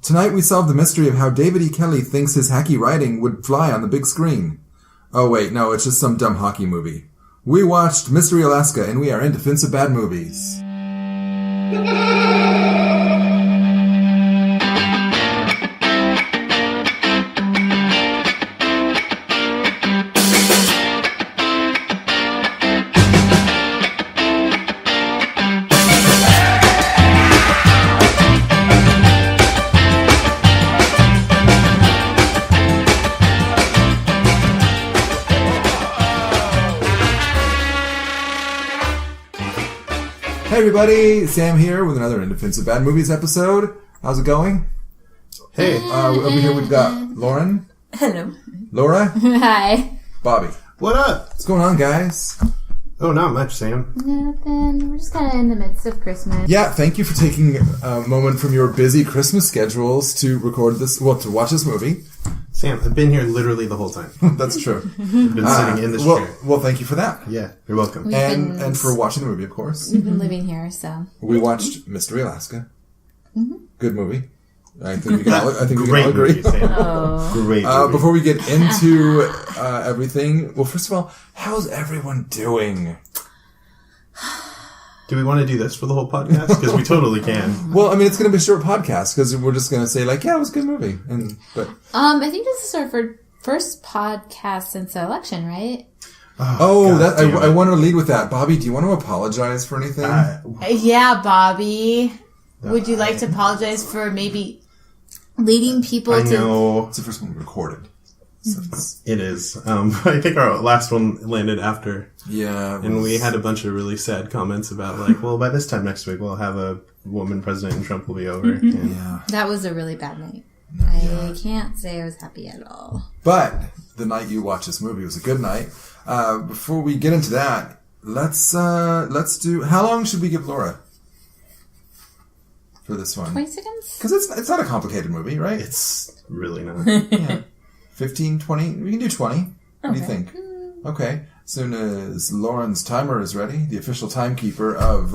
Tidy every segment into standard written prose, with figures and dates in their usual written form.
Tonight we solve the mystery of how David E. Kelley thinks his hacky writing would fly on the big screen. Oh wait, no, it's just some dumb hockey movie. We watched Mystery Alaska, and we are in Defense of Bad Movies. Hey everybody, Sam here with another In Defense of Bad Movies episode. How's it going? Hey. Over here we've got Lauren. Hello. Laura. Hi. Bobby. What up? What's going on, guys? Oh, not much, Sam. Nothing. We're just kind of in the midst of Christmas. Yeah, thank you for taking a moment from your busy Christmas schedules to record this, well, to watch this movie. Sam, I've been here literally the whole time. That's true. I've been sitting in this chair. Well, thank you for that. Yeah, you're welcome. And for watching the movie, of course. We've been living here, so. We watched Mystery Alaska. Mm-hmm. Good movie. I think we can all agree. Movie, Sam. Oh. Great movie. Before we get into everything, well, first of all, how's everyone doing? Do we want to do this for the whole podcast? Because we totally can. Well, I mean, it's going to be a short podcast because we're just going to say, like, yeah, it was a good movie. I think this is our first podcast since the election, right? I want to lead with that. Bobby, do you want to apologize for anything? Yeah, Bobby. Would you like to apologize for maybe leading people to... I know. It's the first one we recorded. It is. I think our last one landed after. Yeah. And we had a bunch of really sad comments about, like, well, by this time next week, we'll have a woman president and Trump will be over. And yeah. That was a really bad night. I can't say I was happy at all. But the night you watched this movie was a good night. Before we get into that, let's do... How long should we give Laura for this one? 20 seconds? Because it's not a complicated movie, right? it's really not. Yeah. 15, 20? We can do 20. What do you think? Okay. As soon as Lauren's timer is ready, the official timekeeper of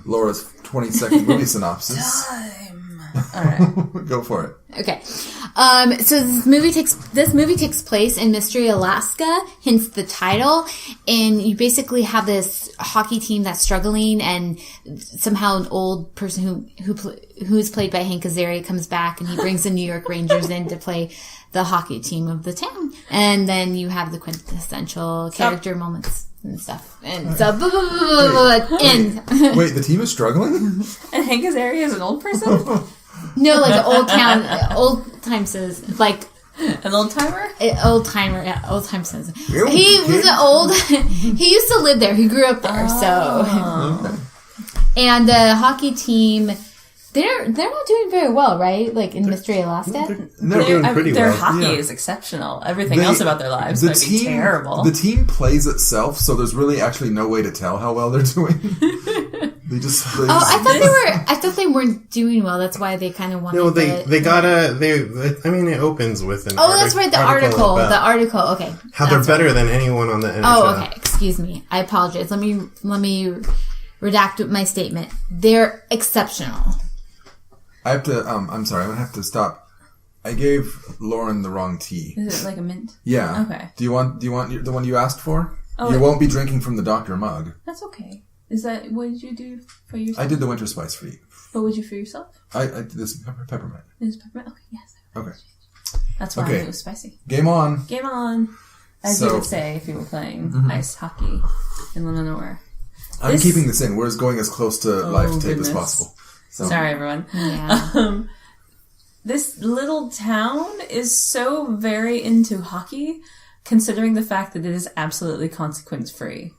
Laura's 20-second movie synopsis. Time. All right. Go for it. Okay. So this movie takes place in Mystery Alaska, hence the title. And you basically have this hockey team that's struggling, and somehow an old person who is played by Hank Azaria comes back, and he brings the New York Rangers in to play the hockey team of the town. And then you have the quintessential character moments and stuff. And so, Wait, the team is struggling? And Hank Azaria is an old person? No, like an old time says, like... An old timer? Old time says. He was an old... He used to live there. He grew up there, so... And the hockey team... They're not doing very well, right? Like in Mystery Alaska? They're doing pretty their well. hockey is exceptional. Everything else about their lives might be terrible. The team plays itself, so there's really actually no way to tell how well they're doing. I thought they weren't doing well. That's why they kind of wanted. No, I mean, it opens with an. Oh, that's right. The article. Okay. How they're better than anyone on the NHL. Oh, okay. Excuse me. I apologize. Let me redact my statement. They're exceptional. I have to, I'm sorry, I'm going to have to stop. I gave Lauren the wrong tea. Is it like a mint? Yeah. Okay. Do you want the one you asked for? Oh, you won't be drinking from the doctor mug. That's okay. Is that, what did you do for yourself? I did the winter spice for you. What would you for yourself? I did this peppermint. It was peppermint? Okay, yes. Okay. That's why I knew it was spicy. Game on. Game on. As you would say if you were playing ice hockey in Lenore. I'm keeping this in. We're going as close to live tape as possible. So. Sorry, everyone. Yeah. This little town is so very into hockey, considering the fact that it is absolutely consequence-free.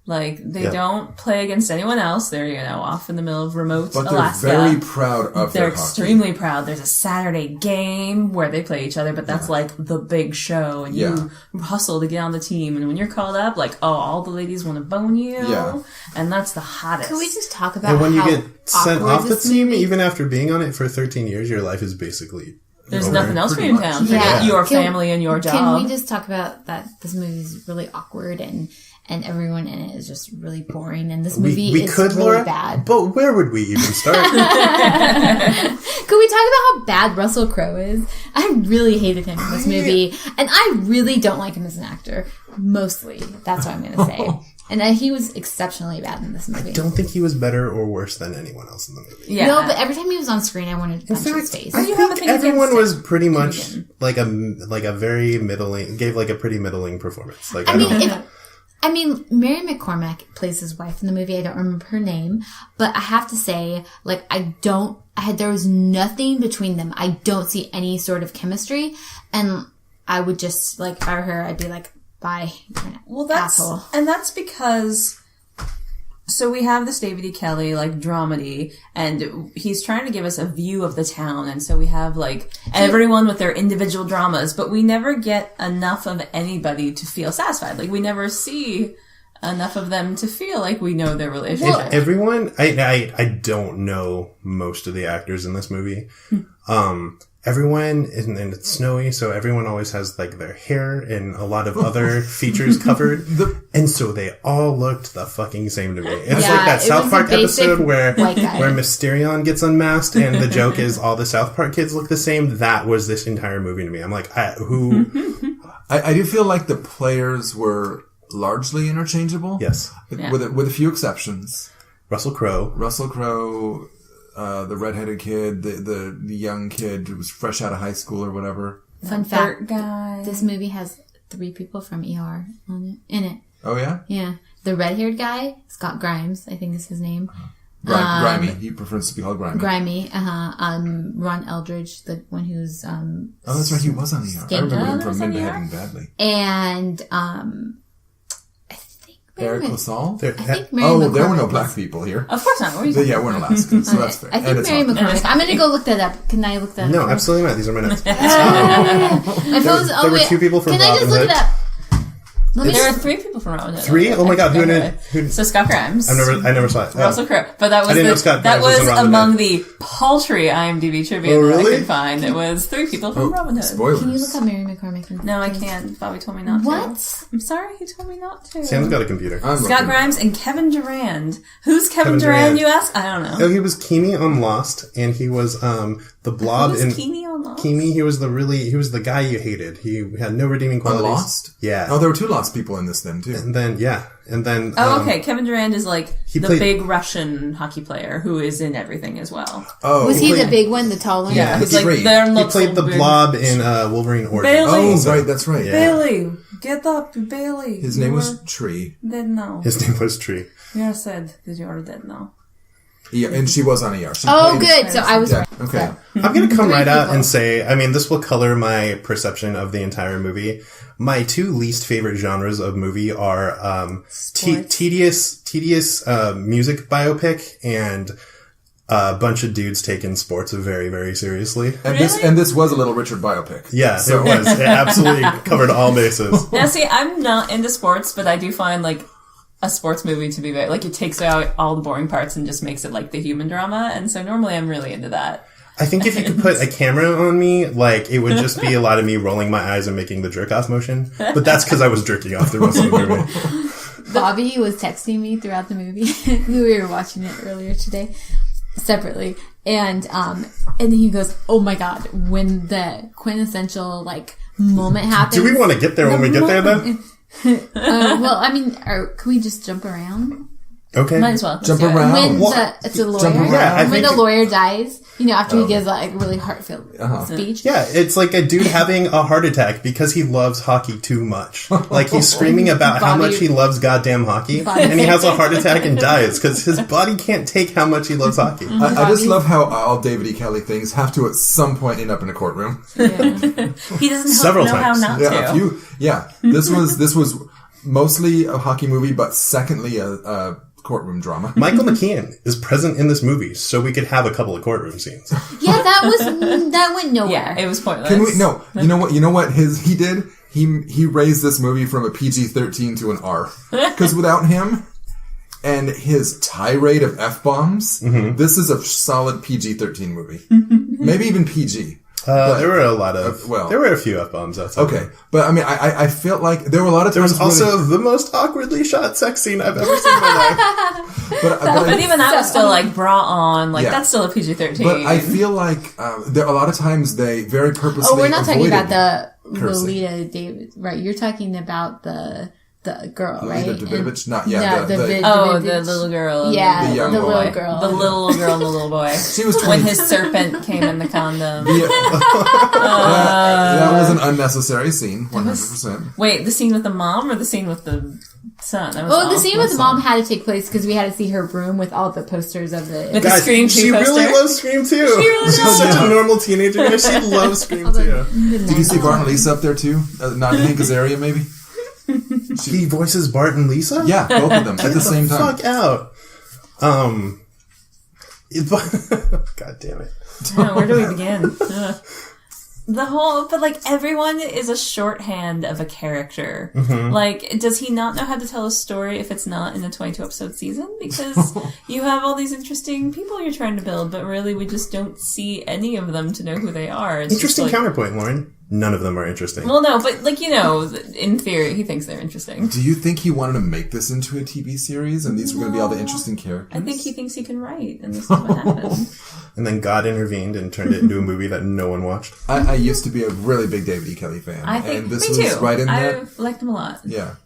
Like, they don't play against anyone else. They're, off in the middle of remote Alaska. But they're very proud of their hockey. They're extremely proud. There's a Saturday game where they play each other, but that's like the big show. And you hustle to get on the team. And when you're called up, like, all the ladies want to bone you. Yeah. And that's the hottest. Can we just talk about and when how you get sent off the team, movie? even after being on it for 13 years, your life is basically... There's nothing else for you in town. Yeah. Your family and your job. Can we just talk about that this movie is really awkward and and everyone in it is just really boring. And this movie we is could, really Laura, bad. but where would we even start? Could we talk about how bad Russell Crowe is? I really hated him in this movie, and I really don't like him as an actor. Mostly, that's what I'm going to say. And he was exceptionally bad in this movie. I don't think he was better or worse than anyone else in the movie. Yeah. No, but every time he was on screen, I wanted to punch his face. I you have a think thing everyone against was him? pretty much like a very middling, gave like a pretty middling performance. Like Mary McCormack plays his wife in the movie. I don't remember her name, but I have to say, like, there was nothing between them. I don't see any sort of chemistry, and I would just, like, if I were her, I'd be like, bye, asshole. And that's because, so we have this David E. Kelly, like, dramedy, and he's trying to give us a view of the town, and so we have, like, everyone with their individual dramas, but we never get enough of anybody to feel satisfied. Like, we never see enough of them to feel like we know their relationship. everyone, I don't know most of the actors in this movie. Everyone, and it's snowy, so everyone always has, like, their hair and a lot of other features covered. And so they all looked the fucking same to me. It's like that South Park episode where Mysterion gets unmasked, and the joke is all the South Park kids look the same. That was this entire movie to me. I'm like, I do feel like the players were largely interchangeable. Yes. With a few exceptions. Russell Crowe. The redheaded kid, the young kid who was fresh out of high school or whatever. Fun fact, this movie has 3 people from ER in it. Oh, yeah? Yeah. The red-haired guy, Scott Grimes, I think is his name. Grimy. He prefers to be called Grimy. Ron Eldridge, the one who's... oh, that's right. He was on ER. I remember him from Men Behaving Badly. And, Eric LaSalle? I think Mary McCormack there were no black people here. Of course not. We're in Alaska, so that's fair. I think Mary McCormack. I'm going to go look that up. Can I look that up? No, absolutely not. These are my notes. My phone's... There were 2 people from Can I just look it up? There are 3 people from Robin Hood. 3? Oh my god, who So Scott Grimes. I never saw it. Russell Crowe. But that was I didn't know Scott that Grimes was was in Robin among Hood. the paltry IMDb trivia Oh, that I really? could find. It was 3 people from Robin Hood. Spoilers. Can you look up Mary McCormack? No, I can't. Bobby told me not to. What? I'm sorry, he told me not to. Sam's got a computer. Scott Grimes and Kevin Durand. Who's Kevin Durand, you ask? I don't know. Oh, he was Keamy on Lost, and he was the Blob Who's in Keeney on Lost? Keamy. He was the guy you hated. He had no redeeming qualities. Lost? Yeah. Oh, there were 2 Lost people in this then, too. And then Oh, okay. Kevin Durand is like the played- big Russian hockey player who is in everything as well. Oh, Was he the big one, the tall one? Yeah, he's like great. there. he played the Blob in Wolverine Origins. Bailey. Oh, right, that's right. Bailey, get up, Bailey. His name was Tree. Dead now. His name was Tree. You said that you are dead now. Yeah, and she was on ER. She Oh, played- good. So I was Yeah, right. okay. I'm going to come right out people. and say, I mean, this will color my perception of the entire movie. My 2 least favorite genres of movie are tedious music biopic and a bunch of dudes taking sports very, very seriously. And this was a Little Richard biopic. Yeah, it was. It absolutely covered all bases. Now, see, I'm not into sports, but I do find like a sports movie to be very like it takes out all the boring parts and just makes it like the human drama, and so normally I'm really into that. I think if you could put a camera on me, like, it would just be a lot of me rolling my eyes and making the jerk off motion. But that's because I was jerking off the rest of the movie. Bobby was texting me throughout the movie. We were watching it earlier today, separately, and then he goes, "Oh my god!" When the quintessential like moment happens. Do we want to get there when we get there, then? Well, I mean, can we just jump around? Okay. Might as well. Jump Let's do it. around. When What? it's a lawyer, Jump around. Yeah, I when think- the lawyer dies, after he gives like a really heartfelt speech. Yeah, it's like a dude having a heart attack because he loves hockey too much. Like, he's screaming about how Bobby- much he loves goddamn hockey, Bobby- and he has a heart attack and dies because his body can't take how much he loves hockey. I just love how all David E. Kelly things have to at some point end up in a courtroom. He doesn't Several know times. how not Yeah, to. This was mostly a hockey movie, but secondly a courtroom drama. Michael McKean is present in this movie, so we could have a couple of courtroom scenes. Yeah, that went nowhere. Yeah, it was pointless. Can we? No, you know what? He did. He raised this movie from a PG-13 to an R because without him and his tirade of F-bombs, this is a solid PG-13 movie. Maybe even PG. There were a lot of... there were a few F-bombs outside. Okay. But, I mean, I felt like there were a lot of times... There was also the most awkwardly shot sex scene I've ever seen in my life. But even that was still, like, bra on. Like, that's still a PG-13. But I feel like there are a lot of times they very purposely we're not talking about the cursing. Lolita David, right? You're talking about the girl, right? Lolita Davidovich? Not the little girl. Yeah, the young little boy. girl. The little girl and the little boy. She was 20. When his serpent came in the condom. That was an unnecessary scene, 100%. Wait, the scene with the mom or the scene with the son? The scene with the mom had to take place because we had to see her room with all the posters of the... With the Scream 2 she poster. really loves Scream 2. She's such a normal teenager. Yeah, she loves Scream 2. Did you see Bart and Lisa up there too? Not Hank Azaria, maybe? He voices Bart and Lisa? Yeah, both of them at the same time. Fuck out. God damn it. Where do we begin? But like everyone is a shorthand of a character. Mm-hmm. Like, does he not know how to tell a story if it's not in a 22 episode season? Because you have all these interesting people you're trying to build, but really we just don't see any of them to know who they are. It's interesting counterpoint, Lauren. None of them are interesting. Well, no, but like, in theory, he thinks they're interesting. Do you think he wanted to make this into a TV series and these were going to be all the interesting characters? I think he thinks he can write, and this is what happened. And then God intervened and turned it into a movie that no one watched. I used to be a really big David E. Kelly fan. I think, and this me was too. right in there. I liked him a lot. Yeah.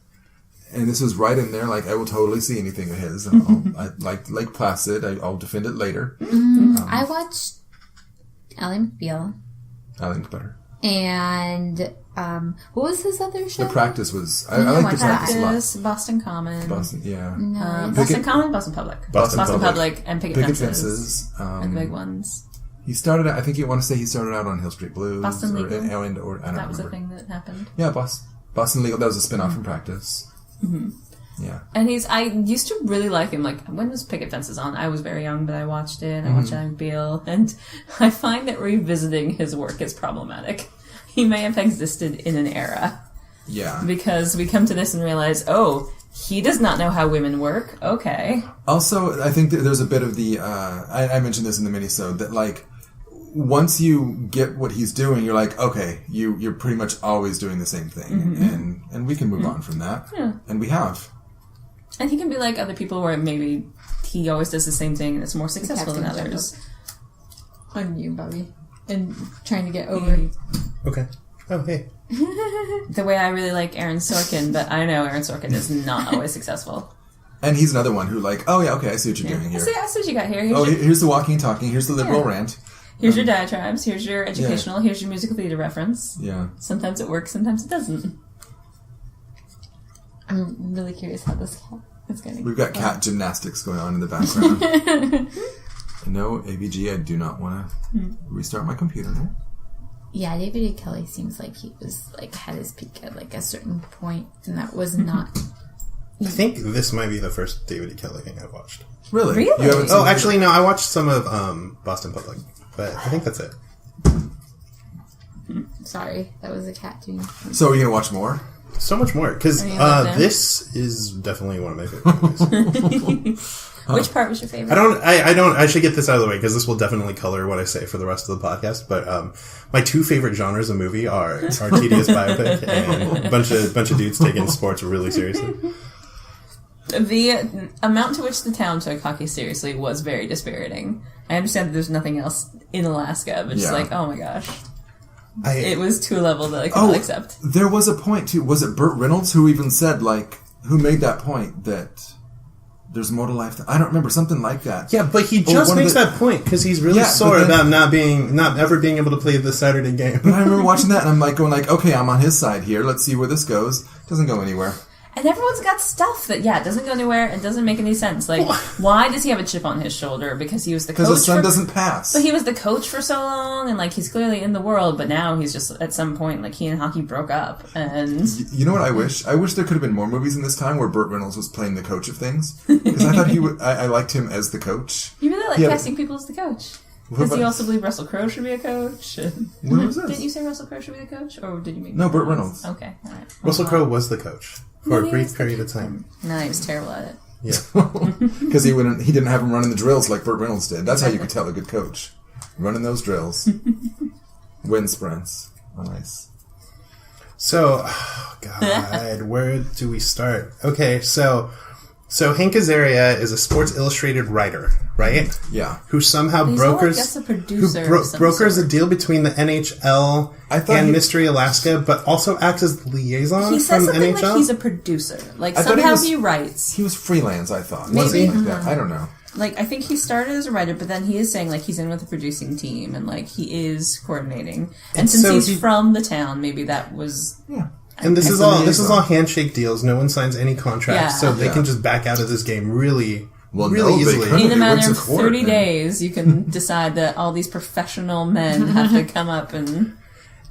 And this was right in there, like, I will totally see anything of his. And I like Placid. I'll defend it later. I watched Ally McBeal. I think better. And what was his other show? The Practice was... I like The Practice a lot. Boston Common. Boston, yeah. Boston Common, Boston Public. Boston Public and Picket Fences. Are the big ones. He started out, I think you want to say he started out on Hill Street Blues. Boston Legal. I don't That was remember. a thing that happened. Yeah, Boston Legal. That was a spin-off from Practice. Mm-hmm. Yeah. And I used to really like him. Like, when was Picket Fences on? I was very young, but I watched it. I watched Ally McBeal. And I find that revisiting his work is problematic. He may have existed in an era. Yeah. Because we come to this and realize, he does not know how women work. Okay. Also, I think that there's a bit of the, I mentioned this in the minisode, that like, once you get what he's doing, you're like, okay, you're pretty much always doing the same thing. And we can move on from that. Yeah. And we have. And he can be like other people where maybe he always does the same thing and it's more successful than others. On you, Bobby. And trying to get over. Okay. Oh, hey. The way I really like Aaron Sorkin, but I know Aaron Sorkin is not always successful. And he's another one who like, oh yeah, okay, I see what you're doing here. I see what you got here. Here's the walking and talking. Here's the liberal rant. Here's your diatribes. Here's your educational. Here's your musical theater reference. Yeah. Sometimes it works. Sometimes it doesn't. I'm really curious how this is going to go. We've got cat gymnastics going on in the background. No, ABG, I do not want to restart my computer now. Yeah, David E. Kelly seems like he was like had his peak at like a certain point, and that was not. I think this might be the first David E. Kelly thing I've watched. Really? Really? You haven't seen Actually, no. I watched some of Boston Public, but I think that's it. Sorry, that was a cat doing. So are you gonna watch more? So much more, because this is definitely one of my favorite movies. Which part was your favorite? I should get this out of the way because this will definitely color what I say for the rest of the podcast. But my two favorite genres of movie are tedious biopic and a bunch of dudes taking sports really seriously. The amount to which the town took hockey seriously was very dispiriting. I understand that there's nothing else in Alaska, but just like, oh my gosh. It was to a level that I could not accept. There was a point too. Was it Burt Reynolds who even said who made that point that there's more to life? I don't remember, something like that. Yeah, but he just makes that point because he's really sore about not ever being able to play the Saturday game. But I remember watching that and I'm like going okay, I'm on his side here. Let's see where this goes. Doesn't go anywhere. And everyone's got stuff that, doesn't go anywhere and doesn't make any sense. Like, why does he have a chip on his shoulder? Because he was the coach. Because the sun doesn't pass. But he was the coach for so long, and, he's clearly in the world, but now he's just, at some point, he and hockey broke up, and... You know what I wish? I wish there could have been more movies in this time where Burt Reynolds was playing the coach of things. Because I thought I liked him as the coach. You really like casting people as the coach. Because you also believe Russell Crowe should be a coach. What was this? Didn't you say Russell Crowe should be the coach? Or did you mean... No, Burt Reynolds. Okay, alright. Russell Crowe was the coach. For a brief period of time. No, he was terrible at it. Yeah. Because he didn't have him running the drills like Burt Reynolds did. That's how you could tell a good coach. Running those drills. wind sprints on ice. So, oh God, where do we start? Okay, so Hank Azaria is a Sports Illustrated writer, right? Yeah. Who somehow He's brokers, I guess a producer of some brokers sort. a deal between the NHL and Mystery Alaska, but also acts as liaison He says from something NHL. like he's a producer. Like, I thought somehow he he writes. He was freelance, I thought. Maybe. Something like that. I don't know. Like, I think he started as a writer, but then he is saying, like, he's in with the producing team, and, like, he is coordinating. And since so he's from the town, maybe that was... Yeah. And this is all handshake deals. No one signs any contracts, Yeah. so they can just back out of this game really easily. couldn't. In a It matter went of to court, 30 man. days, you can decide that all these professional men have to come up and...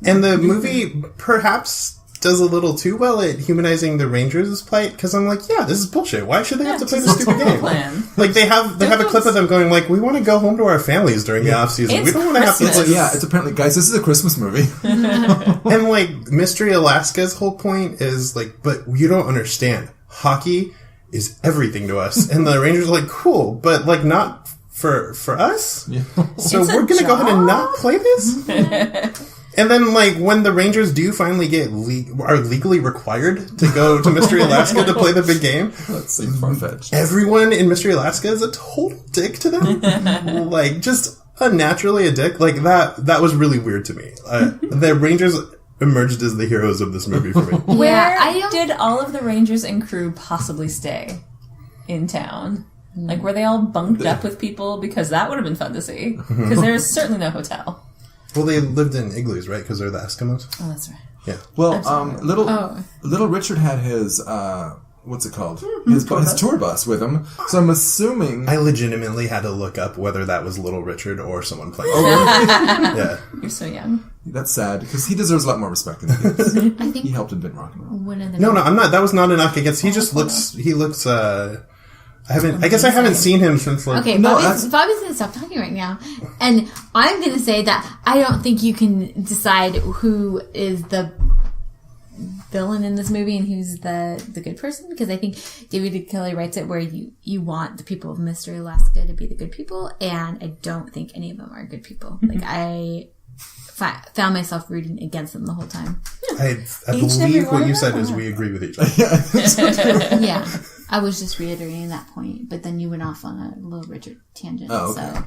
And the movie perhaps does a little too well at humanizing the Rangers' plight, because I'm like, yeah, this is bullshit. Why should they have to play this stupid game? Plan. Like, they have a clip of them going, like, we want to go home to our families during the off-season. It's We don't want to have to... Christmas. It's apparently, guys, this is a Christmas movie. And, like, Mystery Alaska's whole point is, like, but you don't understand. Hockey is everything to us. And the Rangers are like, cool, but, like, not for us? Yeah. So It's a we're going to go ahead and job? not play this? And then, like, when the Rangers do finally are legally required to go to Mystery Alaska to play the big game, That seems far-fetched. everyone in Mystery Alaska is a total dick to them. Like, just unnaturally a dick. Like, that was really weird to me. The Rangers emerged as the heroes of this movie for me. Where did all of the Rangers and crew possibly stay in town? Like, were they all bunked up with people? Because that would have been fun to see. Because there's certainly no hotel. Well, they lived in igloos, right? Because they're the Eskimos. Oh, that's right. Yeah. Well, little Richard had his, what's it called? His tour bus with him. So I'm assuming... I legitimately had to look up whether that was Little Richard or someone playing. Yeah. You're so young. That's sad, because he deserves a lot more respect than he gets. I think He helped invent rock and roll. one of the No, I'm not. That was not an knock against. He looks, I guess I haven't seen him since, like... Okay, No, Bobby's going to stop talking right now. And I'm going to say that I don't think you can decide who is the villain in this movie and who's the good person. Because I think David Kelly writes it where you want the people of Mystery Alaska to be the good people. And I don't think any of them are good people. Like, I found myself rooting against them the whole time. I Each and every believe one what of you them? said is we agree with each other. Yeah. I was just reiterating that point. But then you went off on a Little Richard tangent. Oh, okay. So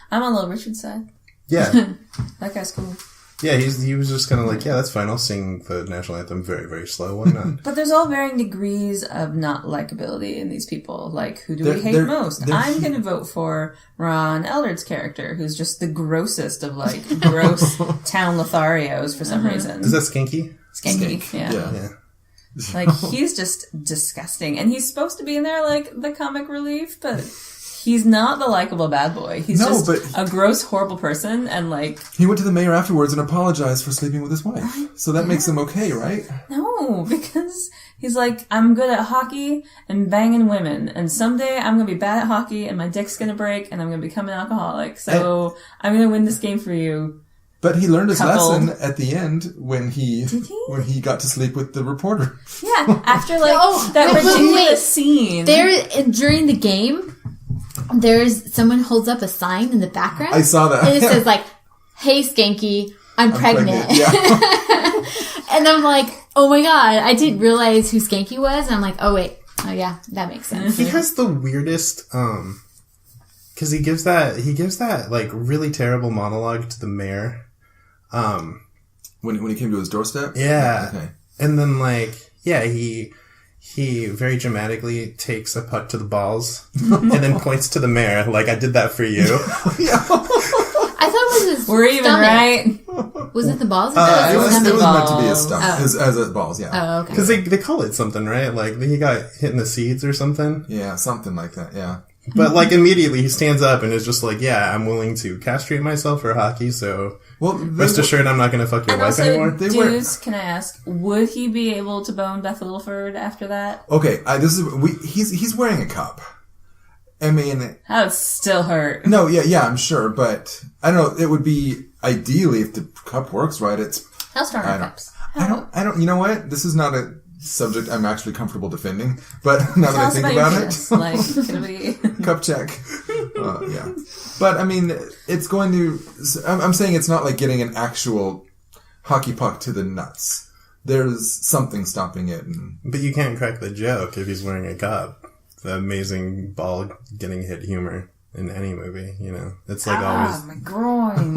I'm on Little Richard's side. Yeah. That guy's cool. Yeah, he was just kind of like, yeah, that's fine. I'll sing the national anthem very, very slow. Why not? But there's all varying degrees of not likability in these people. Like, who do we hate They're- most? they're- I'm going to vote for Ron Eldred's character, who's just the grossest of, like, gross town Lotharios for some reason. Is that Skanky? Skanky. Skink. Yeah. Yeah. Like, he's just disgusting. And he's supposed to be in there, like, the comic relief, but he's not the likable bad boy. He's No, just but- a gross, horrible person, and, like, He went to the mayor afterwards and apologized for sleeping with his wife. So that makes him okay, right? no, because he's like, I'm good at hockey and banging women, and someday I'm going to be bad at hockey, and my dick's going to break, and I'm going to become an alcoholic. So I'm going to win this game for you. But he learned his Coupled. lesson at the end when he got to sleep with the reporter. Yeah, after, like, Oh, that wait, ridiculous wait. scene. during the game, there's someone holds up a sign in the background. I saw that. And it says like, "Hey Skanky, I'm pregnant." Yeah. And I'm like, "Oh my god, I didn't realize who Skanky was." And I'm like, "Oh wait. Oh yeah, that makes sense." He has the weirdest, because he gives that, like, really terrible monologue to the mayor. When he came to his doorstep? Yeah. Okay. And then, like, yeah, he very dramatically takes a puck to the balls and then points to the mayor, like, I did that for you. I thought it was his We're even, stomach. right? Was it the balls? It was meant to be his balls. stomach. As a balls, yeah. Oh, okay. Because they call it something, right? Like, he got hit in the seeds or something. Yeah, something like that, yeah. But, like, immediately he stands up and is just like, yeah, I'm willing to castrate myself for hockey, so Well, rest assured I'm not going to fuck your And wife also, anymore. They were- Deuce, can I ask, would he be able to bone Beth Littleford after that? Okay, he's wearing a cup. I mean, That would still hurt. no, yeah, I'm sure, but I don't know, it would be ideally if the cup works right, How strong I are don't- cups? I don't, you know what? This is not a subject I'm actually comfortable defending, but now Tell that I us think about about your it, penis. Like, can we... cup check. Yeah. But I mean, it's going to, I'm saying it's not like getting an actual hockey puck to the nuts. There's something stopping it. But you can't crack the joke if he's wearing a cup. The amazing ball getting hit humor in any movie, you know. It's like always... my groin.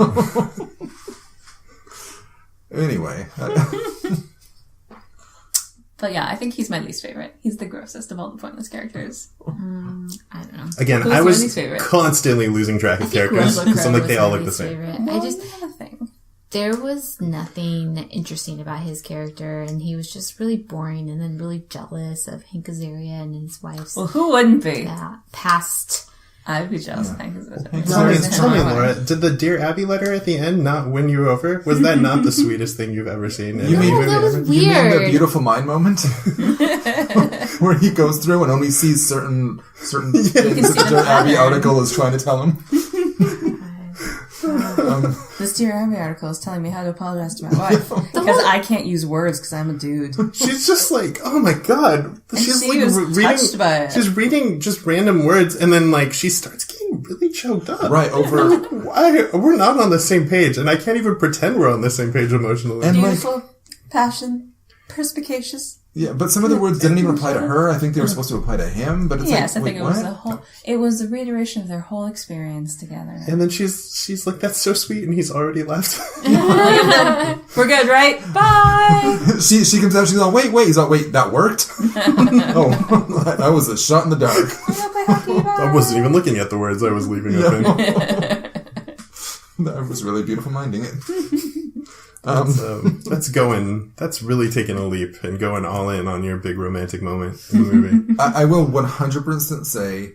Anyway. But yeah, I think he's my least favorite. He's the grossest of all the pointless characters. I don't know. Again, Who's I your was least favorite? constantly losing track of characters. Russell So Crowe like was they all my look the least same. favorite. Well, I just you have a thing. there was nothing interesting about his character, and he was just really boring, and then really jealous of Hank Azaria and his wife's Well, who wouldn't be? past. I would be jealous of Hank Azaria. Tell me, Laura, did the Dear Abby letter at the end not win you over? Was that not the sweetest thing you've ever seen? You mean, that was you mean the weird. beautiful mind moment? Where he goes through and only sees certain things that the Dear Abby article is trying to tell him. This Dear Abby article is telling me how to apologize to my wife because I can't use words because I'm a dude. She's just like, oh my god. She's she like was reading, touched by it. she's reading just random words, and then like she starts getting really choked up. Right, over... Why? We're not on the same page, and I can't even pretend we're on the same page emotionally. And like, Beautiful, passion, perspicacious. yeah, but some of the words didn't even apply to her. I think they were supposed to apply to him, but it's Yes, like, I think wait, it was what? the whole. It was a reiteration of their whole experience together. And then she's like, that's so sweet, and he's already left. We're good, right? Bye. She comes out, she's all, wait, he's all, wait, that worked? Oh, that was a shot in the dark. We're gonna play hockey. Bye. I wasn't even looking at the words I was leaving open. That was really beautiful minding it. That's really taking a leap and going all in on your big romantic moment in the movie. I will 100% say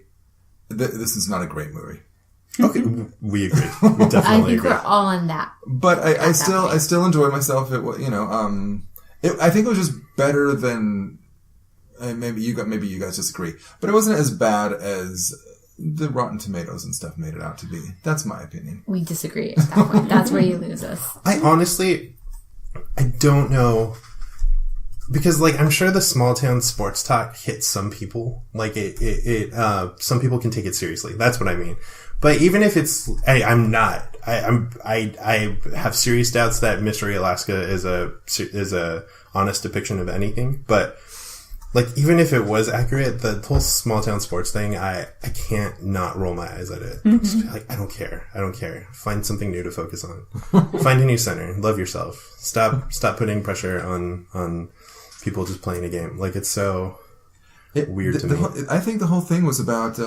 that this is not a great movie. Okay, we agree. We I definitely think agree. we're all on that. But I still enjoyed myself. It was, I think it was just better than, maybe you guys disagree, but it wasn't as bad as the Rotten Tomatoes and stuff made it out to be. That's my opinion. We disagree at that point. That's where you lose us. I don't know. Because, like, I'm sure the small town sports talk hits some people. Like, some people can take it seriously. That's what I mean. But even if it's, I have serious doubts that Mystery Alaska is a honest depiction of anything. But, like, even if it was accurate, the whole small town sports thing, I can't not roll my eyes at it. Just be like, I don't care. Find something new to focus on. Find a new center. Love yourself. Stop putting pressure on people just playing a game. Like, it's so weird to me. I think the whole thing was about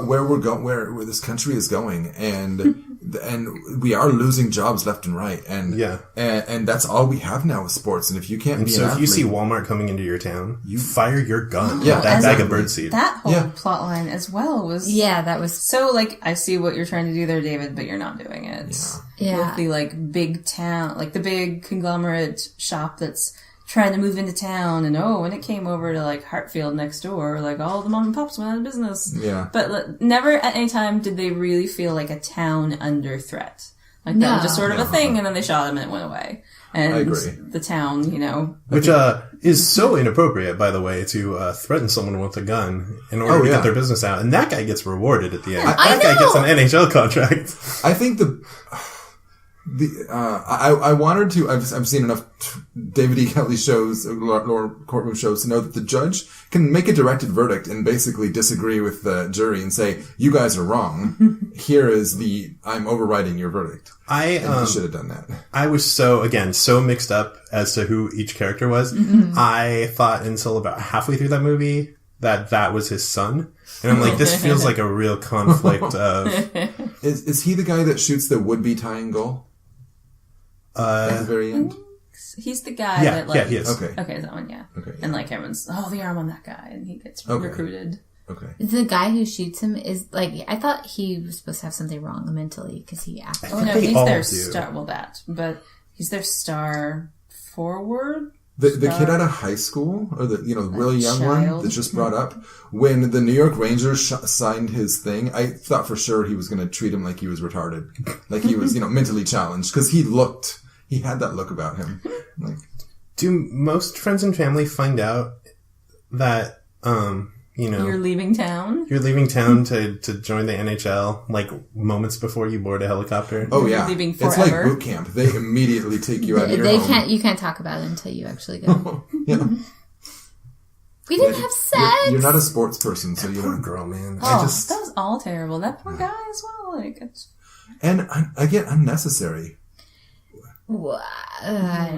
where we're going, where this country is going, and we are losing jobs left and right, and and that's all we have now with sports. And if you can't, if you see Walmart coming into your town, you fire your gun. Yeah, that bag of birdseed. That whole plot line as well was that was so like I see what you're trying to do there, David, but you're not doing it. Yeah. With the like big town, like the big conglomerate shop that's trying to move into town, and when it came over to like Hartfield next door, like all the mom and pops went out of business. Yeah. But never at any time did they really feel like a town under threat. Like that was just sort of a thing, and then they shot him and it went away. And I agree. the town, Which is so inappropriate, by the way, to threaten someone with a gun in order to get their business out. And that guy gets rewarded at the end. That guy gets an NHL contract. I think I wanted to. I've seen enough David E. Kelley shows, lower courtroom shows, to know that the judge can make a directed verdict and basically disagree with the jury and say, "You guys are wrong. Here is I'm overriding your verdict." He should have done that. I was so mixed up as to who each character was. I thought until about halfway through that movie that was his son. And I'm like, this feels like a real conflict of... Is he the guy that shoots the would-be tying goal? At the very end? He's the guy that like... Yeah, he is. Okay, is that one, yeah. Okay, yeah. And like everyone's, the arm on that guy, and he gets recruited. Okay. The guy who shoots him is like, I thought he was supposed to have something wrong mentally because he acted. Oh no, he's their star. Well, but he's their star forward. The kid out of high school, or the really young one that's just brought up, when the New York Rangers signed his thing, I thought for sure he was going to treat him like he was retarded, like he was mentally challenged, because he had that look about him. Like, do most friends and family find out that You're leaving town? You're leaving town to join the NHL, like, moments before you board a helicopter. Oh, yeah. Leaving it's like forever. boot camp. They immediately take you out of your home. You can't talk about it until you actually go. Yeah. We didn't have sex! You're not a sports person, so you Poor don't... girl, man. Oh, that was all terrible. That poor guy as well. Like, And, again, unnecessary. I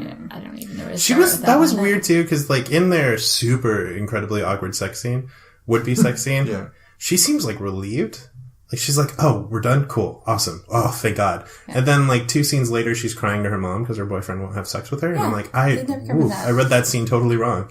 don't even know where to start with That was one. weird, too, because, like, in their super incredibly awkward sex scene, would-be sex scene, Yeah. she seems, like, relieved. Like, she's like, oh, we're done? Cool. Awesome. Oh, thank God. Yeah. And then, like, 2 scenes later, she's crying to her mom because her boyfriend won't have sex with her. And I'm like, I read that scene totally wrong.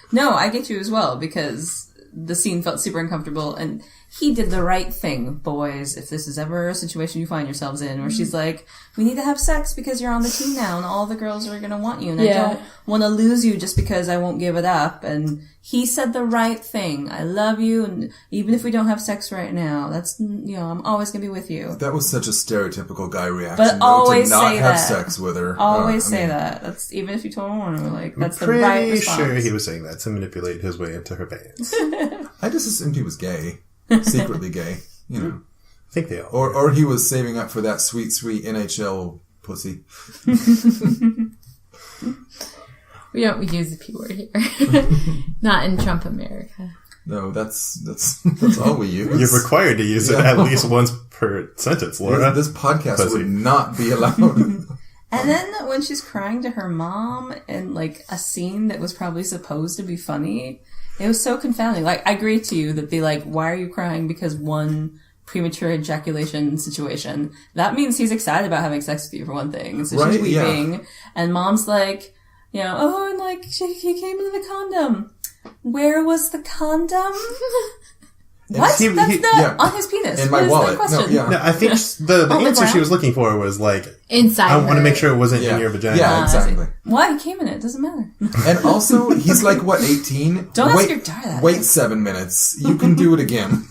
No, I get you as well, because the scene felt super uncomfortable, and he did the right thing, boys, if this is ever a situation you find yourselves in, where she's like, we need to have sex because you're on the team now, and all the girls are going to want you, and I don't want to lose you just because I won't give it up. And he said the right thing. I love you, and even if we don't have sex right now, that's, I'm always going to be with you. That was such a stereotypical guy reaction, but always to not say have that. sex with her. Always say that. That's, even if you told her, like, that's the right response. Pretty sure he was saying that to manipulate his way into her pants. I just assumed he was gay. Secretly gay, I think they all. Or he was saving up for that sweet, sweet NHL pussy. We don't use the P word here. Not in Trump America. No, that's all we use. You're required to use it at least once per sentence, Laura. This podcast Pussy. would not be allowed. And then when she's crying to her mom in, like, a scene that was probably supposed to be funny, it was so confounding. Like, I agree to you that why are you crying because one premature ejaculation situation? That means he's excited about having sex with you, for one thing. So she's weeping. Yeah. And mom's like, oh, and like, he came into the condom. Where was the condom? What? On his penis. In my wallet. No, I think the answer she was looking for was like, inside. I want to make sure it wasn't in your vagina. Yeah, exactly. Why? He came in it. Doesn't matter. And also, he's like, what, 18? Don't ask your daughter that. Wait 7 minutes. You can do it again.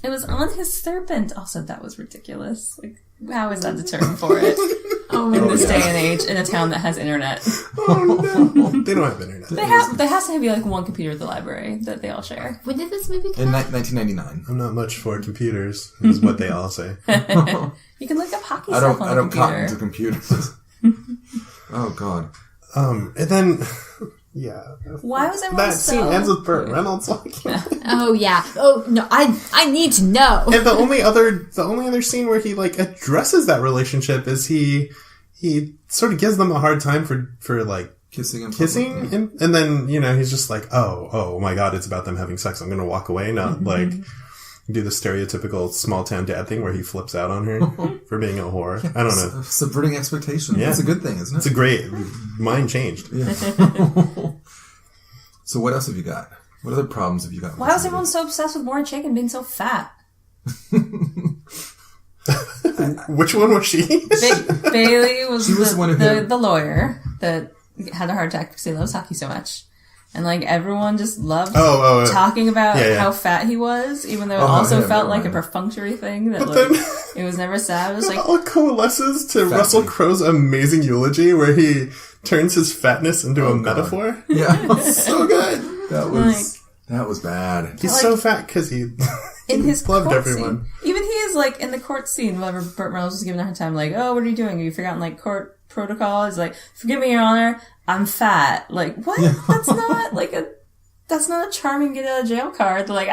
It was on his serpent. Also, that was ridiculous. Like, how is that the term for it? In this day and age, in a town that has internet. Oh no, they don't have internet. There has to be like one computer at the library that they all share. When did this movie come out? In 1999. I'm not much for computers, is what they all say. You can look up hockey stuff on the computer. I don't cotton to computers. Oh God. And then. Yeah. Why was everyone that scene ends with Burt Reynolds walking? Oh yeah. Oh no, I need to know. And the only other scene where he like addresses that relationship is he sort of gives them a hard time for like kissing and then he's just like, oh my God, it's about them having sex. I'm gonna walk away, not like do the stereotypical small town dad thing where he flips out on her for being a whore. I don't know. Subverting expectations. Yeah. That's a good thing, isn't it? It's a great mind changed. Yeah. So what else have you got? What other problems have you got? Why was everyone so obsessed with Warren Chaikin being so fat? Which one was she? Bailey was the lawyer that had a heart attack because he loves hockey so much. And, like, everyone just loved talking about how fat he was, even though it also felt like a perfunctory thing that, like, it was never sad. It was like... It all coalesces to Russell Crowe's amazing eulogy where he turns his fatness into a metaphor. Yeah. So good. That was bad. He's so fat because he... In his loved everyone. Scene. Even he is, like, in the court scene, whenever Burt Reynolds was giving her a hard time, like, oh, what are you doing? Have you forgotten, like, court protocol? He's like, forgive me, Your Honor, I'm fat. Like, what? That's not, like, that's not a charming get out of jail card. They're like,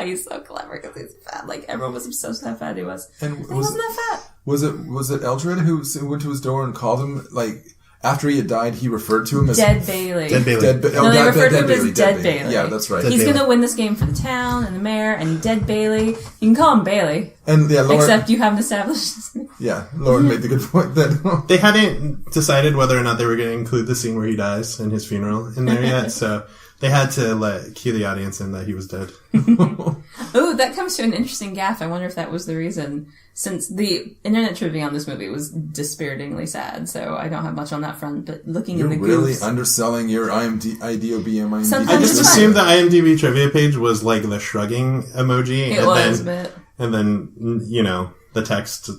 he's so clever because he's fat. Like, everyone was obsessed with how fat he was. And he wasn't that fat. Was it Eldred who went to his door and called him, like... After he had died, he referred to him as... Dead Bailey. Dead Bailey. They referred to him as Dead Bailey. Yeah, that's right. He's going to win this game for the town and the mayor and Dead Bailey. You can call him Bailey. And Lauren... Except you haven't established his name. Yeah, Lauren made the good point that... They hadn't decided whether or not they were going to include the scene where he dies in his funeral in there yet, so... They had to cue the audience in that he was dead. Oh, that comes to an interesting gaffe. I wonder if that was the reason, since the internet trivia on this movie was dispiritingly sad, so I don't have much on that front, but looking in the You're really goofs, underselling your IMDb. I just assumed the IMDb trivia page was like the shrugging emoji. It was, but... And then, the text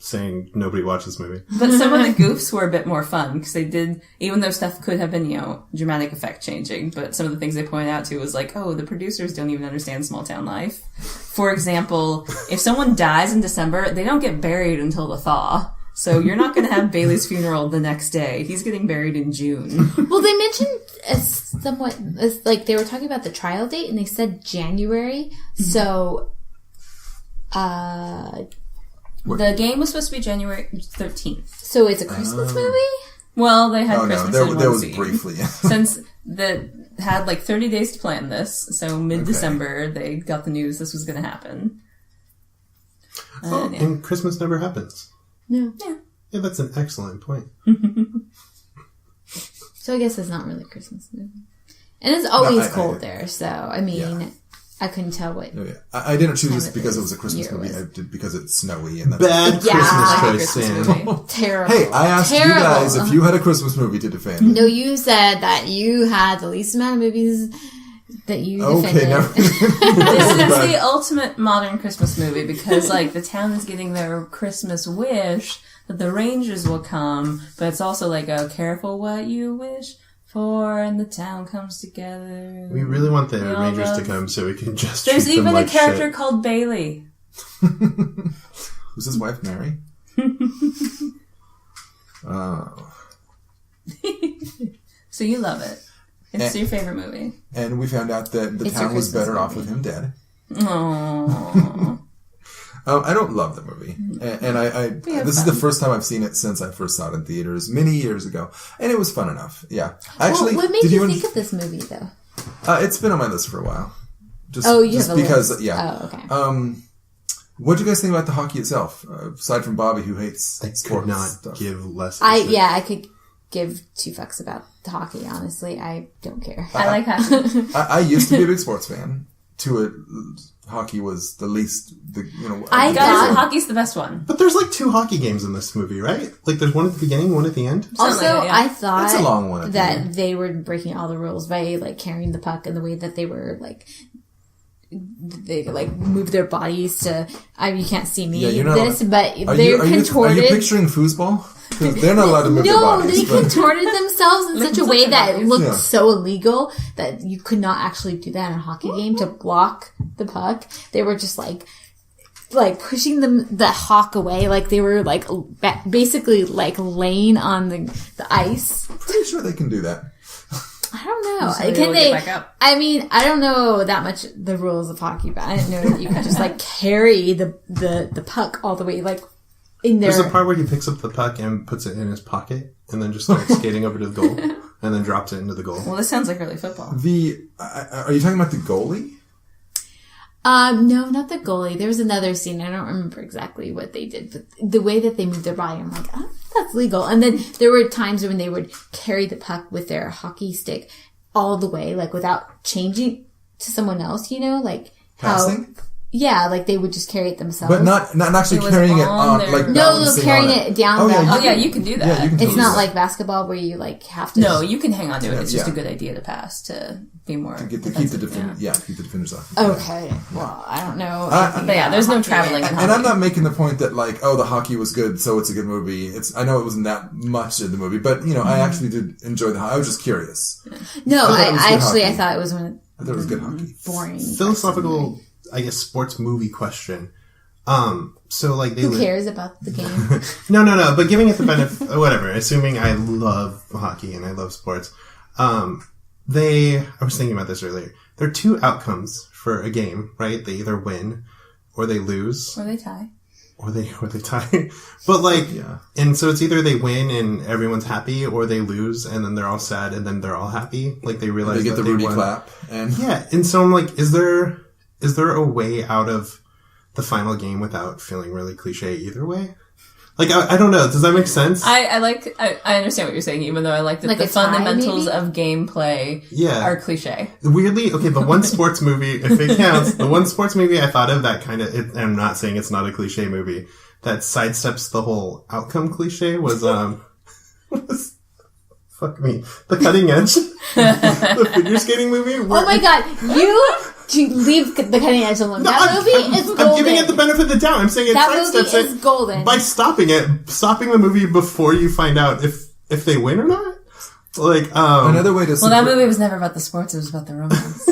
saying nobody watched this movie. But some of the goofs were a bit more fun because they did, even though stuff could have been, dramatic effect changing, but some of the things they pointed out to was like, oh, the producers don't even understand small town life. For example, if someone dies in December, they don't get buried until the thaw. So you're not going to have Bailey's funeral the next day. He's getting buried in June. Well, they mentioned like they were talking about the trial date and they said January. So, the game was supposed to be January 13th. So it's a Christmas movie? Well, they had Christmas in there one was scene. briefly. Since that had like 30 days to plan this, so mid-December they got the news this was going to happen. And Christmas never happens. No. Yeah, that's an excellent point. So I guess it's not really a Christmas movie. And it's always cold there, so I mean, I couldn't tell what. Yeah. I didn't choose this because it was a Christmas movie. I did because it's snowy and that's Bad Christmas choice, Christmas Sam. movie. Terrible. Hey, I asked you guys if you had a Christmas movie to defend. No, you said that you had the least amount of movies that you defended. Okay, never. This is the ultimate modern Christmas movie because, like, the town is getting their Christmas wish that the Rangers will come, but it's also like, oh, careful what you wish for, and the town comes together. We really want the Rangers to come so we can just There's treat them even like a character shit. called Bailey. Who's his wife, Mary? So you love it. It's your favorite movie. And we found out that the town was better off with him dead. Aww. I don't love the movie, and this is the first time I've seen it since I first saw it in theaters many years ago, and it was fun enough. Yeah, actually, what made you think of this movie though? It's been on my list for a while. Just because, list. Yeah. Oh, okay. What do you guys think about the hockey itself? Aside from Bobby, who hates sports could not stuff. give less. I could give two fucks about the hockey. Honestly, I don't care. I like hockey. I used to be a big sports fan. Hockey was the least. Hockey's the best one. But there's like 2 hockey games in this movie, right? Like there's one at the beginning, one at the end. Also, like that, yeah. I thought It's a long one, that they were breaking all the rules by like carrying the puck and the way that they were like. They like move their bodies to. You can't see me but they're contorted. Are you picturing foosball? Because they're not allowed to move their bodies. No, they contorted themselves in such a way that it looked so illegal that you could not actually do that in a hockey game to block the puck. They were just like pushing the hawk away, like they were like basically like laying on the ice. I'm pretty sure they can do that. I don't know. So Can they? I mean, I don't know that much the rules of hockey, but I didn't know that you could just like carry the puck all the way like in there. There's a part where he picks up the puck and puts it in his pocket, and then just starts skating over to the goal, and then drops it into the goal. Well, this sounds like early football. Are you talking about the goalie? No, not the goalie. There was another scene. I don't remember exactly what they did, but the way that they moved their body, I'm like, oh, that's legal. And then there were times when they would carry the puck with their hockey stick all the way, like without changing to someone else, like Passing? Yeah, like they would just carry it themselves. But not actually carrying it on, like no, carrying it down. You can do that. Yeah, you can it's not like basketball where you like have to. No, you can hang on to it. It's just a good idea to pass to be more keep the defenders off. Okay, well, I don't know. But yeah, there's no traveling. And I'm not making the point that like, oh, the hockey was good, so it's a good movie. I know it wasn't that much in the movie, but I actually did enjoy the hockey. I was just curious. No, I thought it was one. I thought it was good hockey. Boring. Philosophical. I guess sports movie question. So like who cares about the game? No. But giving it the benefit, whatever. Assuming I love hockey and I love sports, I was thinking about this earlier. There are 2 outcomes for a game, right? They either win, or they lose, or they tie, or they tie. But like, and so it's either they win and everyone's happy, or they lose and then they're all sad and then they're all happy. Like they realize they get the Rudy won. clap, and and so I'm like, is there a way out of the final game without feeling really cliche either way? Like, I don't know. Does that make sense? I understand what you're saying, even though I like that like the fundamentals of gameplay are cliche. Weirdly, okay, the one sports movie, if it counts, the one sports movie I thought of that kind of, I'm not saying it's not a cliche movie, that sidesteps the whole outcome cliche was, fuck me, The Cutting Edge. The figure skating movie. Oh my god, to leave the cutting edge alone. That movie is golden. I'm giving it the benefit of the doubt. I'm saying that movie is golden. By stopping the movie before you find out if they win or not. Like, another way to... Well, that movie was never about the sports, it was about the romance.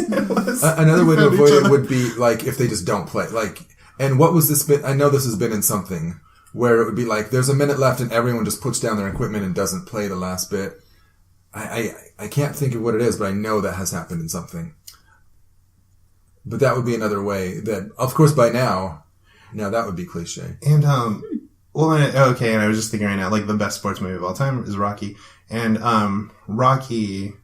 Another way to avoid it would be, like, if they just don't play. Like, and what was this bit? I know this has been in something where it would be like, there's a minute left and everyone just puts down their equipment and doesn't play the last bit. I can't think of what it is, but I know that has happened in something. But that would be another way that, of course, by now that would be cliche. And, well, and I was just thinking right now, like, the best sports movie of all time is Rocky. And, Rocky,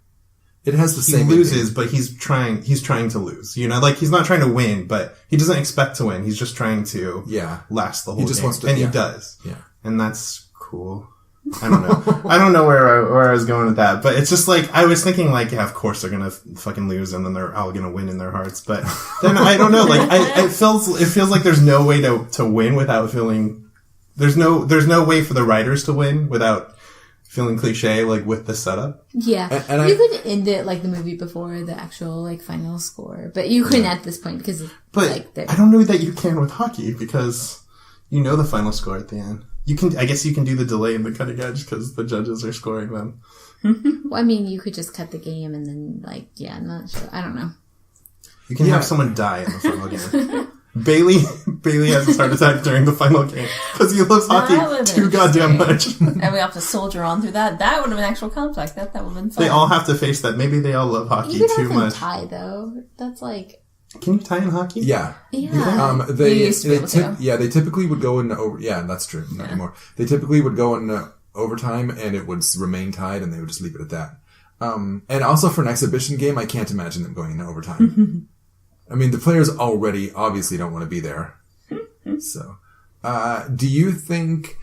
it has the same. He loses, but he's trying to lose. You know, like, he's not trying to win, but he doesn't expect to win. He's just trying to last the whole game. Wants to, and he does. Yeah. And that's cool. I don't know. I don't know where I was going with that, but it's just like, I was thinking like, yeah, of course they're gonna fucking lose and then they're all gonna win in their hearts, but then I don't know, like, it feels like there's no way to win without feeling, there's no way for the writers to win without feeling cliche, like, with the setup. Yeah. And you could end it like the movie before the actual, like, final score, but you couldn't at this point because, but I don't know that you can with hockey because you know the final score at the end. I guess you can do the delay and the cutting edge because the judges are scoring them. Well, I mean, you could just cut the game and then, like, I'm not sure. I don't know. You can have someone die in the final game. Bailey has his heart attack during the final game because he loves hockey too goddamn much. And we have to soldier on through that. That would have been actual conflict. That would have been fun. They all have to face that. Maybe they all love hockey you could too have them much. tie, though. That's like... Can you tie in hockey? Yeah. Yeah. They used to be able to. They typically would go in over... Yeah, that's true. Not anymore. They typically would go in overtime and it would remain tied and they would just leave it at that. And also for an exhibition game, I can't imagine them going into overtime. I mean, the players already obviously don't want to be there. So, do you think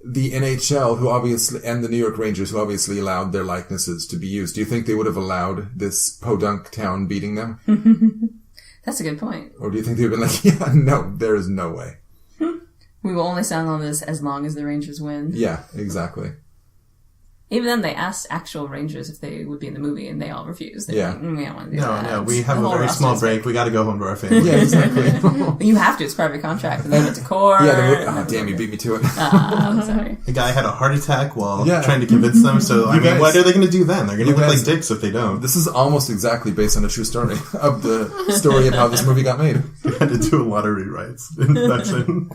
the NHL, who obviously, and the New York Rangers, who obviously allowed their likenesses to be used, do you think they would have allowed this podunk town beating them? That's a good point. Or do you think they would have been like, no, there is no way. We will only sound on this as long as the Rangers win. Yeah, exactly. Even then, they asked actual Rangers if they would be in the movie, and they all refused. They were like, we don't want to do that. No, we have a very small break. We got to go home to our family. Yeah, exactly. You have to. It's part of your contract. And they went to court. Yeah, damn, you beat me to it. I'm sorry. The guy had a heart attack while trying to convince them, so, I mean, what are they going to do then? They're going to look like dicks if they don't. This is almost exactly based on a true story of the story of how this movie got made. They had to do a lot of rewrites.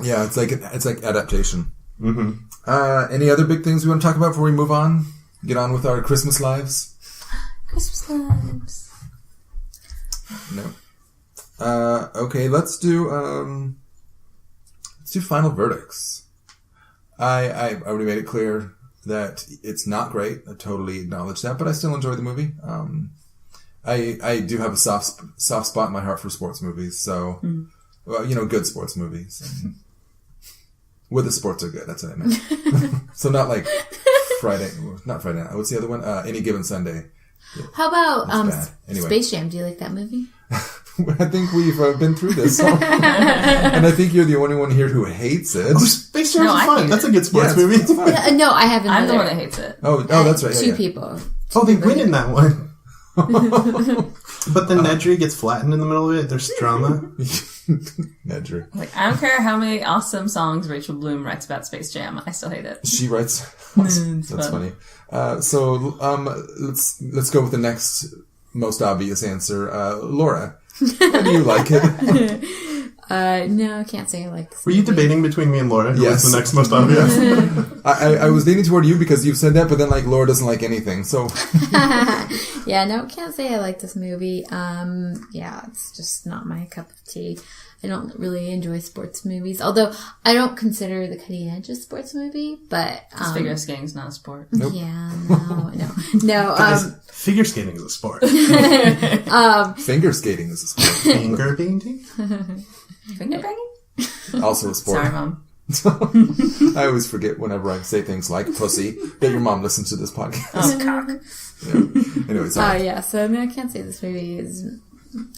Yeah, it's like adaptation. Mm-hmm. Any other big things we want to talk about before we move on? Get on with our Christmas lives? Christmas lives. No. Okay, let's do final verdicts. I already made it clear that it's not great. I totally acknowledge that, but I still enjoy the movie. I do have a soft spot in my heart for sports movies, so well, good sports movies. Where the sports are good, that's what I meant. So not like not Friday night. What's the other one? Any Given Sunday. Yeah. How about anyway. Space Jam? Do you like that movie? I think we've been through this. And I think you're the only one here who hates it. Oh, Space Jam is fun. That's a good sports movie. It's fun. No, I haven't. I'm the one that hates it. Oh, that's right. Two people. They win in that one. But then Nedry gets flattened in the middle of it. There's drama. Nedry. Like, I don't care how many awesome songs Rachel Bloom writes about Space Jam. I still hate it. She writes. That's funny. So let's go with the next most obvious answer. Laura, how do you like it? No, I can't say I like this. Were you debating between me and Laura? Who was the next most obvious? I was leaning toward you because you've said that, but then Laura doesn't like anything. So yeah, no, can't say I like this movie. It's just not my cup of tea. I don't really enjoy sports movies, although I don't consider The Cutting Edge a sports movie, but... figure skating is not a sport. Nope. Yeah, no. Guys, figure skating is a sport. Finger skating is a sport. Finger painting? Finger banging? Also a sport. Sorry, Mom. I always forget whenever I say things like pussy that your mom listens to this podcast. Oh, cock. Yeah. Anyway, sorry. So no, I can't say this movie is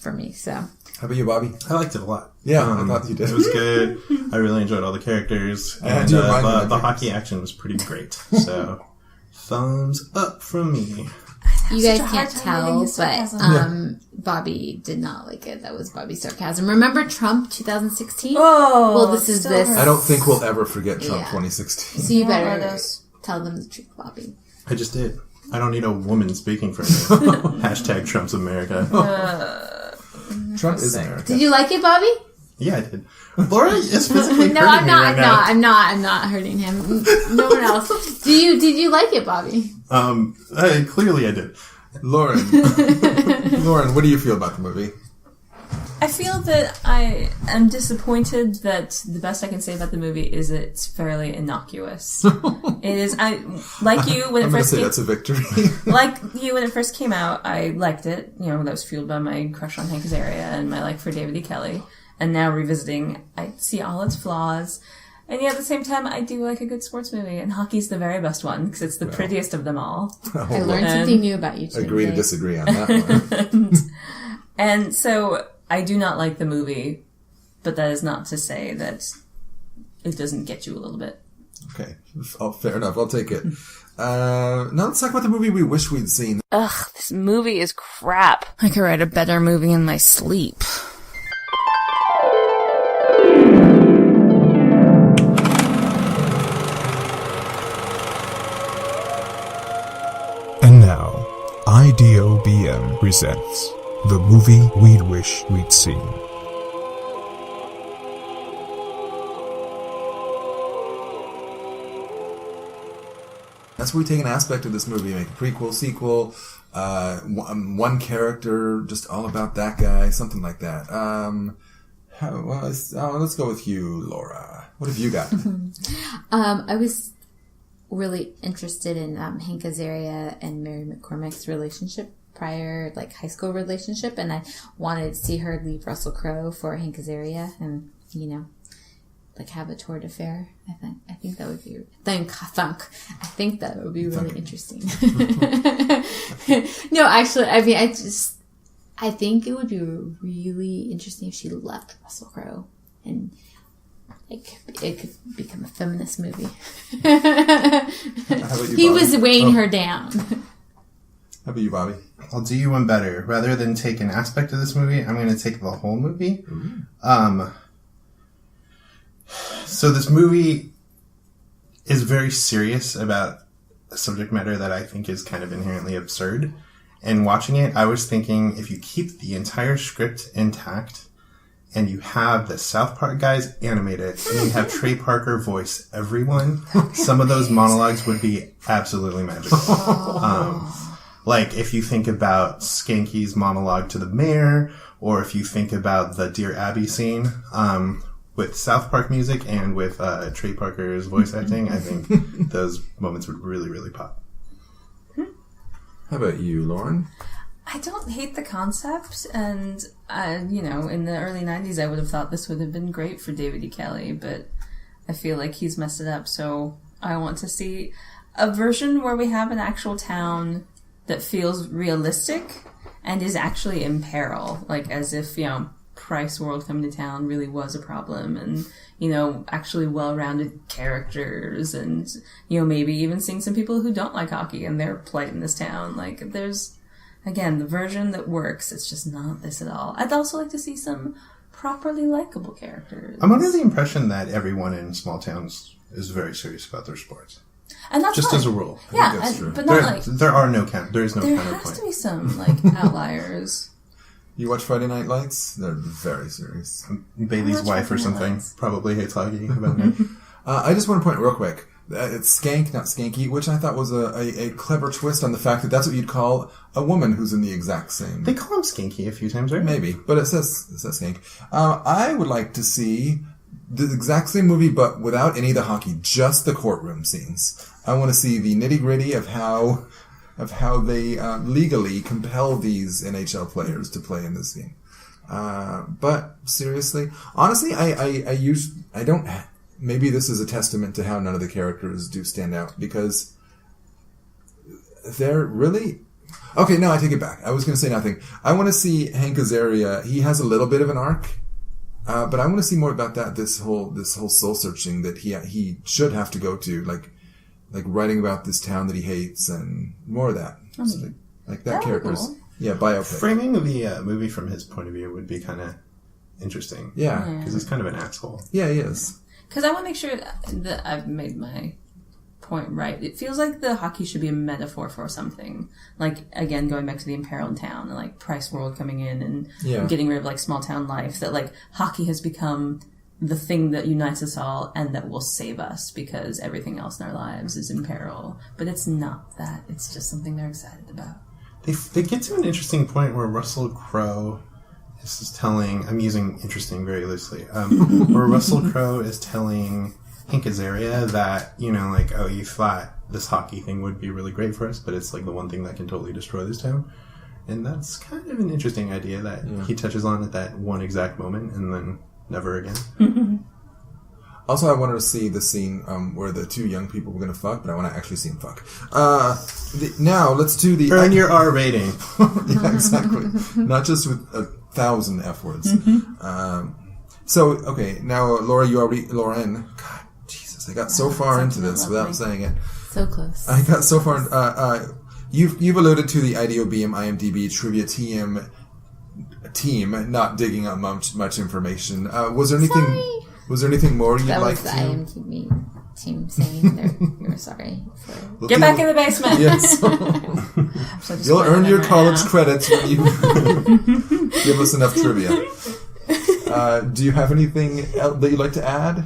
for me, so... How about you, Bobby? I liked it a lot. Yeah, I thought you did. It was good. I really enjoyed all the characters. And the hockey action was pretty great. So, thumbs up from me. I You guys can't tell, but Bobby did not like it. That was Bobby's sarcasm. Remember Trump 2016? Oh, well, this is this. I don't think we'll ever forget Trump 2016. So you better tell them the truth, Bobby. I just did. I don't need a woman speaking for me. Hashtag Trump's America. Trump is America. Did you like it, Bobby? Yeah, I did. Laura is physically No, hurting me right now. I'm not hurting him. No one else. Did you like it, Bobby? Clearly I did. Lauren, what do you feel about the movie? I feel that I am disappointed that the best I can say about the movie is it's fairly innocuous. It is. Like you when it first came. That's a victory. Like you when it first came out, I liked it. You know, that was fueled by my crush on Hank Azaria and my like for David E. Kelley. And now revisiting, I see all its flaws. And yet at the same time, I do like a good sports movie. And hockey's the very best one because it's the prettiest of them all. I learned something new about you today. Agree to disagree on that one. And so I do not like the movie, but that is not to say that it doesn't get you a little bit. Okay. Oh, fair enough. I'll take it. Now let's talk about the movie we wish we'd seen. Ugh, this movie is crap. I could write a better movie in my sleep. And now, IDOBM presents the movie we'd wish we'd seen. That's where we take an aspect of this movie, make a prequel, sequel, one character, just all about that guy, something like that. Let's go with you, Laura. What have you got? I was really interested in Hank Azaria and Mary McCormick's relationship, prior like high school relationship, and I wanted to see her leave Russell Crowe for Hank Azaria and, you know, like have a tour d'affaire. I think that would be I think that would be really interesting. No, actually, I mean, I think it would be really interesting if she left Russell Crowe and it could become a feminist movie. He was weighing her down. How about you, Bobby? I'll do you one better. Rather than take an aspect of this movie, I'm going to take the whole movie. So this movie is very serious about a subject matter that I think is kind of inherently absurd. And watching it, I was thinking, if you keep the entire script intact, and you have the South Park guys animate it, and you have Trey Parker voice everyone, some of those monologues would be absolutely magical. Like, if you think about Skanky's monologue to the mayor, or if you think about the Dear Abby scene, with South Park music and with Trey Parker's voice acting, I think those moments would really, really pop. How about you, Lauren? I don't hate the concept, and, you know, in the early 90s I would have thought this would have been great for David E. Kelley, but I feel like he's messed it up, so I want to see a version where we have an actual town that feels realistic and is actually in peril, like as if, you know, Price World coming to town really was a problem, and, you know, actually well-rounded characters, and, you know, maybe even seeing some people who don't like hockey and their plight in this town. Like, there's, again, the version that works. It's just not this at all. I'd also like to see some properly likable characters. I'm under the impression that everyone in small towns is very serious about their sports. And that's just fine. as a rule. Yeah, that's true. But not there is no there counterpoint. has to be some, like, outliers. You watch Friday Night Lights? They're very serious. Bailey's wife or something probably hates hockey about me. I just want to point real quick. It's Skank, not Skanky, which I thought was a clever twist on the fact that that's what you'd call a woman who's in the exact same. They call him Skanky a few times, right? Maybe, but it says Skank. I would like to see the exact same movie, but without any of the hockey, just the courtroom scenes. I want to see the nitty gritty of how they legally compel these NHL players to play in this game. But seriously, honestly, I don't. Maybe this is a testament to how none of the characters do stand out, because they're really... Okay, no, I take it back. I was going to say nothing. I want to see Hank Azaria. He has a little bit of an arc, but I want to see more about that. This whole soul searching that he should have to go to, like writing about this town that he hates and more of that. So Like That that would be character's cool. biopic. Framing the movie from his point of view would be kind of interesting. Yeah. Because he's kind of an asshole. Yeah, he is. Because I want to make sure that I've made my point right. It feels like the hockey should be a metaphor for something. Like, again, going back to the imperiled town and, like, Price World coming in and getting rid of, like, small town life. That, like, hockey has become the thing that unites us all and that will save us because everything else in our lives is in peril. But it's not that. It's just something they're excited about. They get to an interesting point where Russell Crowe is telling... I'm using interesting very loosely. Where Russell Crowe is telling Hank Azaria that, you know, like, oh, you thought this hockey thing would be really great for us, but it's, like, the one thing that can totally destroy this town. And that's kind of an interesting idea that he touches on at that one exact moment and then never again. Also, I wanted to see the scene where the two young people were going to fuck, but I want to actually see them fuck. Now, let's do the... Earn your R rating. Yeah, exactly. Not just with 1,000 F words. So, okay, now, Laura, Lauren... God, Jesus, I got so far into this without saying it. So close. I got so far... You've alluded to the IDOBM IMDb trivia team not digging up much information. Was there anything... Sorry. Was there anything more you'd That like was the to... IMDb team saying you were sorry. Get back in the basement! Yes. You'll earn your college credits when you give us enough trivia. Do you have anything else that you'd like to add?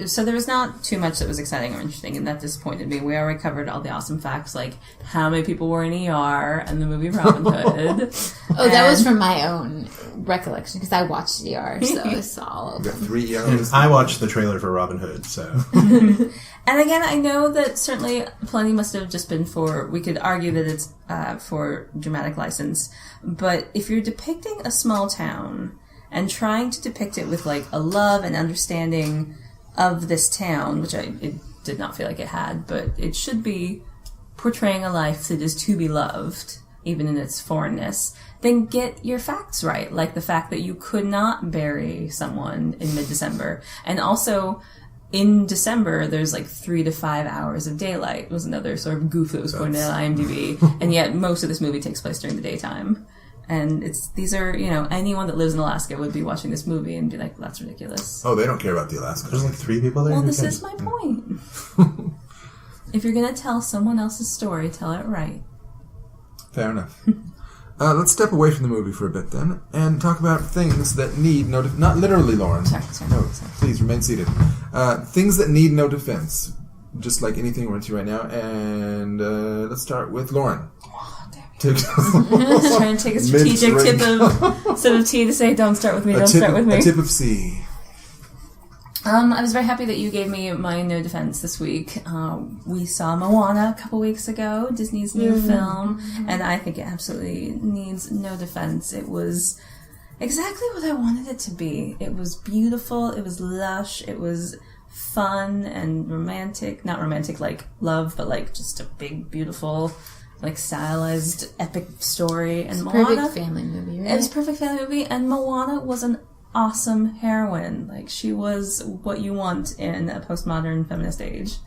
So there was not too much that was exciting or interesting, and that disappointed me. We already covered all the awesome facts, like how many people were in ER and the movie Robin Hood. That was from my own recollection, because I watched ER, so I saw all of We've got them. 3 young... I watched the trailer for Robin Hood, so... And again, I know that certainly plenty must have just been for, we could argue that it's for dramatic license, but if you're depicting a small town and trying to depict it with, like, a love and understanding of this town, which it did not feel like it had, but it should be portraying a life that is to be loved, even in its foreignness, then get your facts right. Like the fact that you could not bury someone in mid-December. And also, in December, there's like 3 to 5 hours of daylight. It was another sort of goof that was pointed out on IMDb. And yet, most of this movie takes place during the daytime. And these are, you know, anyone that lives in Alaska would be watching this movie and be like, that's ridiculous. Oh, they don't care about the Alaska. There's like 3 people there? Well, Who this cares? is my point. If you're going to tell someone else's story, tell it right. Fair enough. Let's step away from the movie for a bit then, and talk about things that need no... Not literally, Lauren. Sorry. No, please, remain seated. Things that need no defense. Just like anything we're into right now. And let's start with Lauren. Oh, damn it. Just Trying to take a strategic sip of tea to say, don't start with me, don't start with me. A tip of C. I was very happy that you gave me my no defense this week. We saw Moana a couple weeks ago, Disney's new film, and I think it absolutely needs no defense. It was exactly what I wanted it to be. It was beautiful, it was lush, it was fun and romantic. Not romantic like love, but like just a big, beautiful, like stylized, epic story. And Moana, Perfect family movie, right? it was a perfect family movie, and Moana was an awesome heroine. Like, she was what you want in a postmodern feminist age.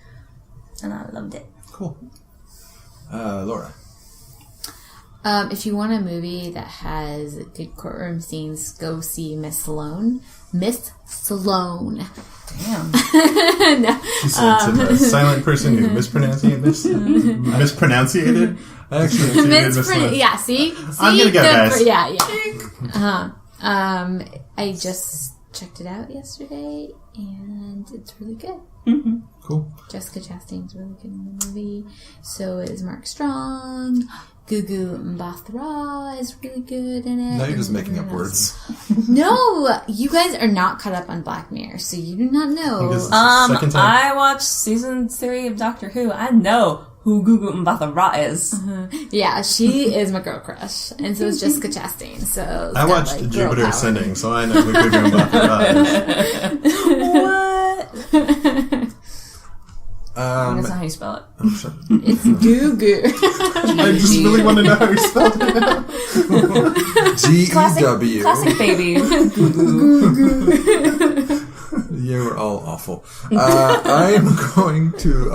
And I loved it. Cool. Laura. If you want a movie that has good courtroom scenes, go see Miss Sloane. Miss Sloane. Damn. No. She said to the silent person who mispronunciated. Mispron- yeah, see? I'm gonna go, guys. Yeah. I just checked it out yesterday, and it's really good. Mm-hmm. Cool. Jessica Chastain's really good in the movie. So is Mark Strong. Gugu Mbatha is really good in it. Now you're just making up words. No, you guys are not caught up on Black Mirror, so you do not know. Second time. I watched season 3 of Doctor Who. I know who Gugu Mbatha is. Yeah, she is my girl crush, and so is Jessica Chastain. So I watched Jupiter Ascending, so I know who Gugu Mbatha is. What? That's not how you spell it. It's Gugu. I just really want to know how you spelled it. G-E-W. Classic baby. You were all awful. I am going to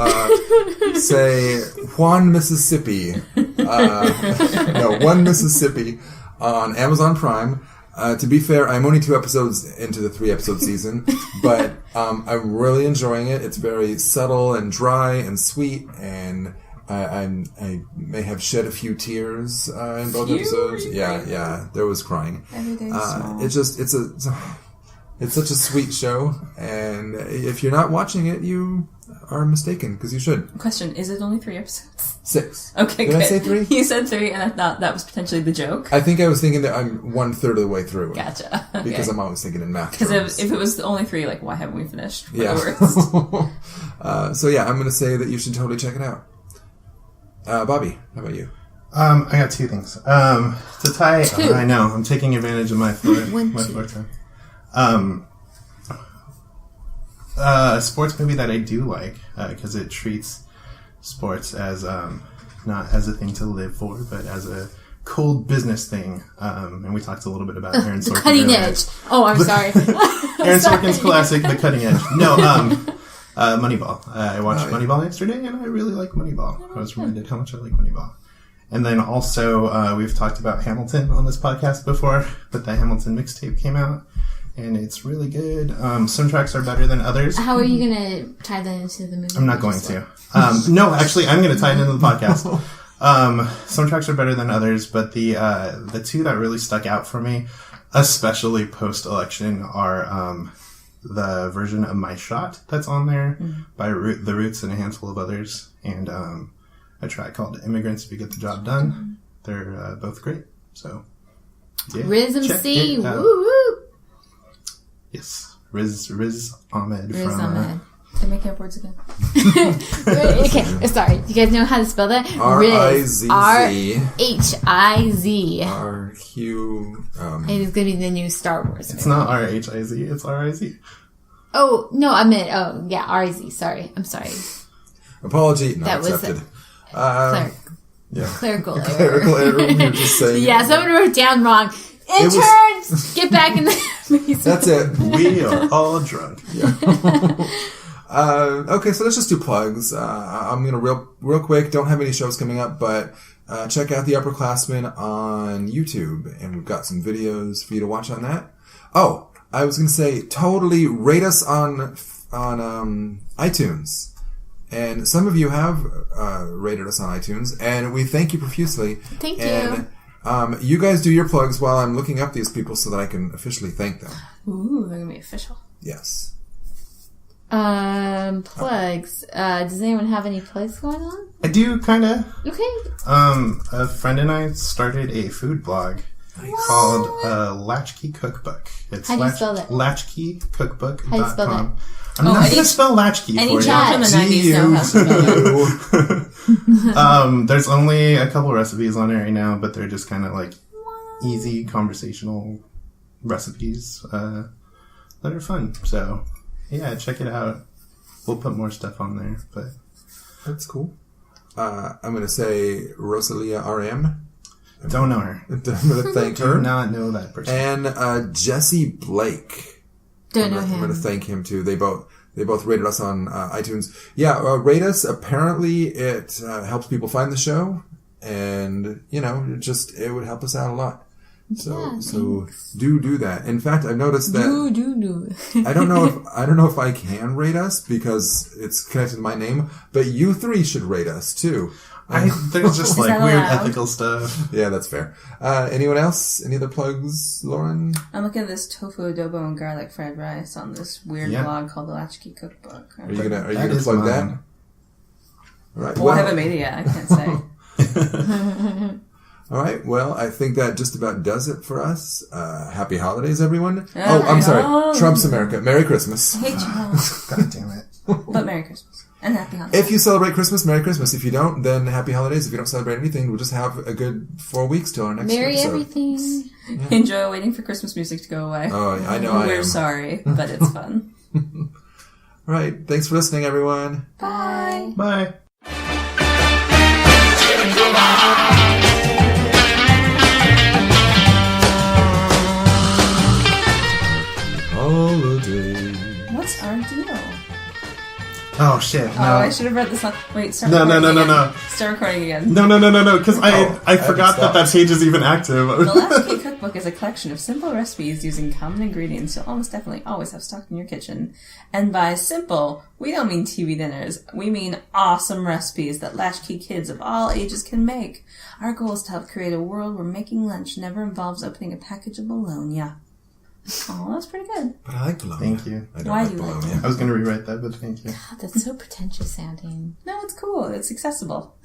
say Juan, Mississippi. No, One Mississippi on Amazon Prime. To be fair, I'm only 2 episodes into the 3-episode season, but I'm really enjoying it. It's very subtle and dry and sweet, and I may have shed a few tears in both episodes. Yeah, there was crying. Every day is small. It's such a sweet show, and if you're not watching it, you are mistaken, because you should. Question, is it only 3 episodes? 6. Okay, Did good. I say 3? You said 3, and I thought that was potentially the joke. I think I was thinking that I'm 1/3 of the way through. Gotcha. Okay. Because I'm always thinking in math Because terms. if it was only 3, like, why haven't we finished? For Yeah. the worst. So yeah, I'm going to say that you should totally check it out. Bobby, how about you? I got 2 things. To tie... 2. I know, I'm taking advantage of my floor time. A sports movie that I do like, because it treats sports as not as a thing to live for, but as a cold business thing. And we talked a little bit about Aaron Sorkin. The cutting earlier. edge. Oh, I'm sorry. Aaron Sorkin's classic, The Cutting Edge. No, Moneyball. I watched Moneyball yesterday, and I really like Moneyball. I was reminded how much I like Moneyball. And then also, we've talked about Hamilton on this podcast before, but the Hamilton mixtape came out, and it's really good. Some tracks are better than others. How are you going to tie that into the movie? I'm not going to. No, actually, I'm going to tie it into the podcast. Some tracks are better than others, but the 2 that really stuck out for me, especially post-election, are the version of My Shot that's on there by The Roots and a handful of others, and a track called Immigrants If You Get the Job Done. They're both great. So, yeah. Realism check C. it Woo out. woo. Yes. Riz Ahmed Riz from... Ahmed. They're making up words again. Okay, sorry. Do you guys know how to spell that? R-I-Z-Z. R-H-I-Z. R-Q... It is going to be the new Star Wars movie. It's not R-H-I-Z, it's R-I-Z. Oh, no, I meant, R-I-Z. Sorry. I'm sorry. Apology not That was accepted. Clerical error. Clerical error. We were just saying. Yeah, someone wrote down wrong. Interns, get back in the... That's it. We are all drunk. Okay, so let's just do plugs. I'm gonna real quick. Don't have any shows coming up, but check out The Upperclassmen on YouTube, and we've got some videos for you to watch on that. Oh, I was gonna say, totally rate us on iTunes, and some of you have rated us on iTunes, and we thank you profusely. Thank you. And you guys do your plugs while I'm looking up these people so that I can officially thank them. Ooh, they're going to be official. Yes. Plugs. Does anyone have any plugs going on? I do, kind of. Okay. A friend and I started a food blog called Latchkey Cookbook. It's How do you spell that? LatchkeyCookbook.com. How do you spell that? I'm not going to spell Latchkey Any for child you. from the 90s know how to spell it. There's only a couple recipes on it right now, but they're just kind of like easy conversational recipes that are fun. So, yeah, check it out. We'll put more stuff on there, but That's cool. I'm going to say Rosalia RM. don't know her. I'm going to thank Do her. not know that person. And Jesse Blake. Don't know I'm him. going to thank him too. They both rated us on iTunes. Yeah, rate us. Apparently, it helps people find the show, and it would help us out a lot. So do that. In fact, I've noticed that Do. I don't know if I can rate us because it's connected to my name, but you 3 should rate us too. There's just like that weird allowed? ethical stuff. Yeah, that's fair. Anyone else? Any other plugs, Lauren? I'm looking at this tofu adobo and garlic fried rice on this weird blog called the Latchkey Cookbook. Are you That gonna is plug that? mine. All right. Well, I haven't made it yet. I can't say. All right. Well, I think that just about does it for us. Happy holidays, everyone. Happy I'm sorry. holidays. Trump's America. Merry Christmas. Hey, Joe. God damn it. But Merry Christmas. And Happy Holidays. If you celebrate Christmas, Merry Christmas. If you don't, then Happy Holidays. If you don't celebrate anything, we'll just have a good 4 weeks till our next Merry episode. everything. Enjoy waiting for Christmas music to go away. Oh, I know I We're am. sorry, but it's fun. All right. Thanks for listening, everyone. Bye. Bye. Holiday. What's our deal? Oh shit! No. Oh, I should have read this on. Wait, start. No, recording again. no. Start recording again. No. Because I forgot stopped. that page is even active. The Latchkey Cookbook is a collection of simple recipes using common ingredients you'll almost definitely always have stocked in your kitchen. And by simple, we don't mean TV dinners. We mean awesome recipes that Latchkey kids of all ages can make. Our goal is to help create a world where making lunch never involves opening a package of bologna. Oh, that's pretty good. But I like bologna. Thank you. I don't Why like do you like bologna. I was going to rewrite that, but thank you. God, that's so pretentious sounding. No, it's cool. It's accessible.